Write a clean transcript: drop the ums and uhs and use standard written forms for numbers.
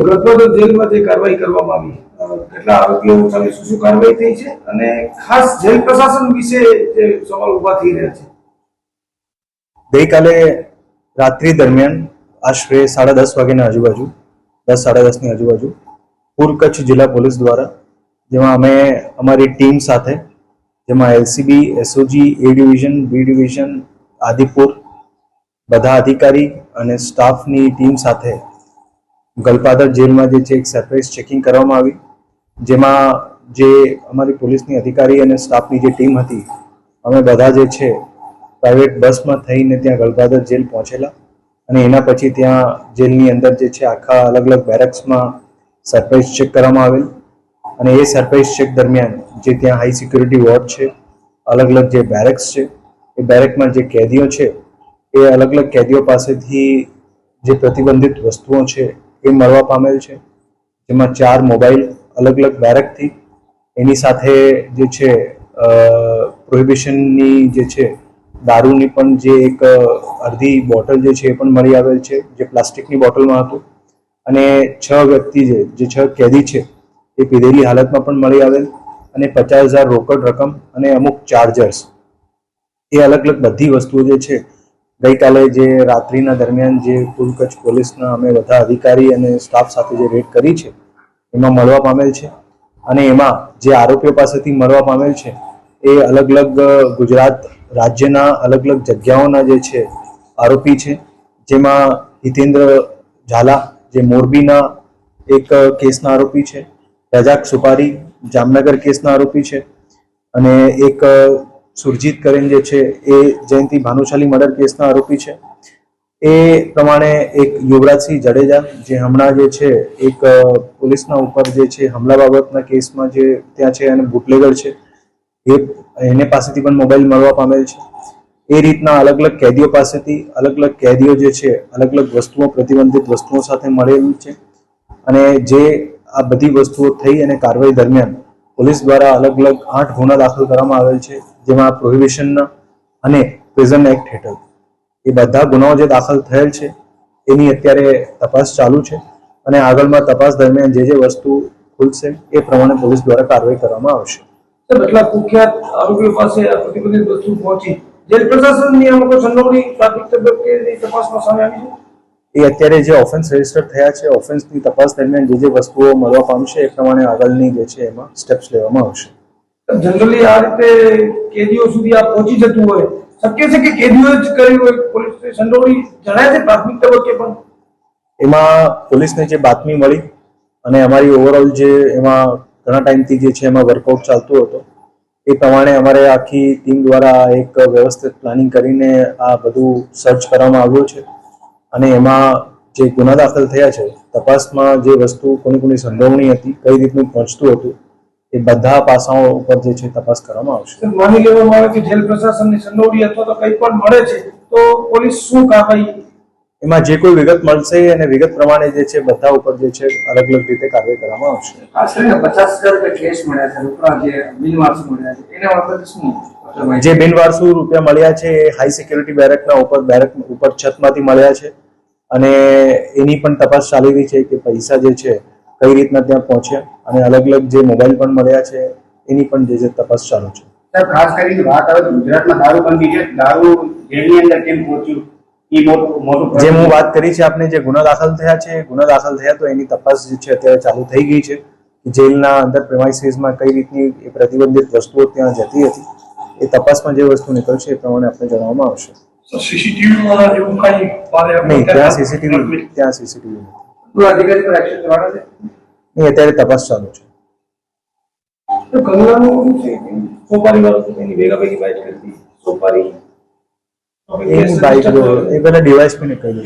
ગતવર્ષ જેલમાં જે કાર્યવાહી કરવામાં આવી, કેટલા આરોપીઓ સામે શું કાર્યવાહી થઈ છે અને ખાસ જેલ પ્રશાસન વિશે જે સવાલ ઉભા થઈ રહ્યા છે? ગઈકાલે રાત્રિ દરમિયાન આશરે 10:30 વાગ્યાની આજુબાજુ 10-10:30ની આજુબાજુ પૂર્વ કચ્છ જિલ્લા પોલીસ દ્વારા, જેમાં અમે અમારી ટીમ સાથે, જેમાં LCB, SOG, A division, B division, Adipur બધા અધિકારી અને સ્ટાફની ટીમ સાથે ગલપાદર જેલમાં જે છે એક સરપ્રાઇઝ ચેકિંગ કરવામાં આવી, જેમાં જે અમારી પોલીસની અધિકારી અને સ્ટાફની જે ટીમ હતી, અમે બધા જે છે પ્રાઇવેટ બસમાં થઈને ત્યાં ગલપાદર જેલ પહોંચેલા અને એના પછી ત્યાં જેલની અંદર જે છે આખા અલગ અલગ બેરેક્સમાં સરપ્રાઇઝ ચેક કરવામાં આવેલ અને એ સરપ્રાઇઝ ચેક દરમિયાન જે ત્યાં હાઈ સિક્યુરિટી વોર્ડ છે, અલગ અલગ જે બેરેક્સ છે, એ બેરેકમાં જે કેદીઓ છે એ અલગ અલગ કેદીઓ પાસેથી જે પ્રતિબંધિત વસ્તુઓ છે એ મળવા પામેલ છે, જેમાં 4 મોબાઈલ અલગ અલગ બેરેકથી, એની સાથે જે છે પ્રોહિબિશનની જે છે દારૂની પણ જે એક અડધી બોટલ જે છે એ પણ મળી આવેલ છે, જે પ્લાસ્ટિકની બોટલમાં હતું અને 6 વ્યક્તિ જે 6 કેદી છે એ પીધેલી હાલતમાં પણ મળી આવેલ અને 50,000 રોકડ રકમ અને અમુક ચાર્જર્સ, એ અલગ અલગ બધી વસ્તુઓ જે છે ગઈકાલે જે રાત્રિના દરમિયાન જે પૂર્વ કચ્છ પોલીસના અમે બધા અધિકારી અને સ્ટાફ સાથે જે રેડ કરી છે એમાં મળવા પામેલ છે અને એમાં જે આરોપીઓ પાસેથી મળવા પામેલ છે એ અલગ અલગ ગુજરાત રાજ્યના અલગ અલગ જગ્યાઓના જે છે આરોપી છે, જેમાં હિતેન્દ્ર ઝાલા જે મોરબીના એક કેસના આરોપી છે, રજાક સુપારી જામનગર કેસના આરોપી છે અને એક સુરજીત કરીને જે છે એ જયંતિ ભાનુશાલી મર્ડર કેસના આરોપી છે. એ પ્રમાણે એક યુવરાજસિંહ જડેજા જે હમણાં જે છે એક પોલીસના ઉપર જે છે હમલા બાબતના કેસમાં જે ત્યાં છે અને બુટલેગર છે, એને પાસેથી પણ મોબાઈલ મળવા પામેલ છે. એ રીતના અલગ અલગ કેદીઓ પાસેથી અલગ અલગ કેદીઓ જે છે અલગ અલગ વસ્તુઓ, પ્રતિબંધિત વસ્તુઓ સાથે મળેલી છે અને જે આ બધી વસ્તુઓ થઈ અને કાર્યવાહી દરમિયાન પોલીસ દ્વારા અલગ અલગ 8 ગુના દાખલ કરવામાં આવેલ છે, જેમાં પ્રોહિબિશનના અને પ્રિઝન એક્ટ હેઠળ એ બધા ગુનાઓ જે દાખલ થયેલ છે એની અત્યારે તપાસ ચાલુ છે અને આગળમાં તપાસ દરમિયાન જે વસ્તુ ખુલશે એ પ્રમાણે પોલીસ દ્વારા કાર્યવાહી કરવામાં આવશે. એટલા કુખ્યાત આરોપીઓ પાસે આ પ્રતિબંધિત વસ્તુ પહોંચી, જેલ પ્રશાસનની આ લોકો સંડોવણી પ્રાથમિક તબક્કે તપાસમાં સામે આવી છે. એ અત્યારે જે ઓફેન્સ રજીસ્ટર થયા છે, ઓફેન્સની તપાસ દરમિયાન જે વસ્તુઓ મળવા પામશે એ પ્રમાણે આગળની જે છે એમાં સ્ટેપ્સ લેવામાં આવશે. જનરલી આ રીતે કેદીઓ સુધી આ પહોંચી જતું હોય, શક્ય છે કે કેદીઓ જ કર્યું હોય, પોલીસ સંડોવણી જણાય છે પ્રાથમિક તબક્કે પણ? એમાં પોલીસને જે બાતમી મળી અને અમારી ઓવરઓલ જે એમાં ઘણા ટાઈમથી જે છે એમાં વર્કઆઉટ ચાલતું હતું, એ પ્રમાણે અમારે આખી ટીમ દ્વારા એક વ્યવસ્થિત પ્લાનિંગ કરીને આ બધું સર્ચ કરવામાં આવ્યું છે અને એમાં જે ગુના દાખલ થયા છે, તપાસમાં જે વસ્તુ કોની સંડોવણી હતી, કઈ રીતનું પહોંચતું હતું, એ બધા પાસાઓ ઉપર જે છે તપાસ કરવામાં આવશે. માની લેવામાં આવે કે જેલ પ્રશાસનની સંડોવણી અથવા તો કંઈ પણ મળે છે તો પોલીસ શું કાર્યવાહી? એમાં જે કોઈ વિગત મળશે અને વિગત પ્રમાણે જે છે બધા ઉપર જે છે અલગ અલગ રીતે કાર્યવાહી કરવામાં આવશે. આશરે 50,000 કેસ મળ્યા છે, રૂપિયા જે બિનવારસુ મળ્યા છે, એના બાબતે શું? જે બિનવારસુ રૂપિયા મળ્યા છે એ હાઈ સિક્યુરિટી બેરેકના બેરેક ઉપર છતમાંથી મળ્યા છે અને એની પણ તપાસ ચાલી રહી છે કે પૈસા જે છે કઈ રીતના ત્યાં પહોંચ્યા અને અલગ અલગ જે મોબાઈલ પણ મળ્યા છે એની પણ જે તપાસ ચાલુ છે. ખાસ કરીને વાત આવે તો ગુજરાતમાં દારૂબંધી છે, દારૂ જેલની અંદર કેમ પહોંચ્યું જે હું વાત કરી છે આપને, જે ગુના દાખલ થયા છે, ગુના દાખલ થયા તો એની તપાસ જે છે અત્યારે ચાલુ થઈ ગઈ છે. જેલના અંદર પ્રેમાઇસીસમાં કઈ રીતની એ પ્રતિબંધિત વસ્તુઓ ત્યાં જતી હતી, એ તપાસમાં જે વસ્તુ નીકળશે એ પ્રમાણે આપણે જણાવવામાં આવશે. સીસીટીવીમાં એવું કઈ નહીં, ત્યાં સીસીટીવી નથી. અધિકારી પર એક્શન લેવાના છે નહીં, અત્યારે તપાસ ચાલુ છે. કંગલાનું સોપારી વાળું એની ભેગી બાઇક કરતી સોપારી એ પેલા ડીવાયએસપીને કહી દઉં.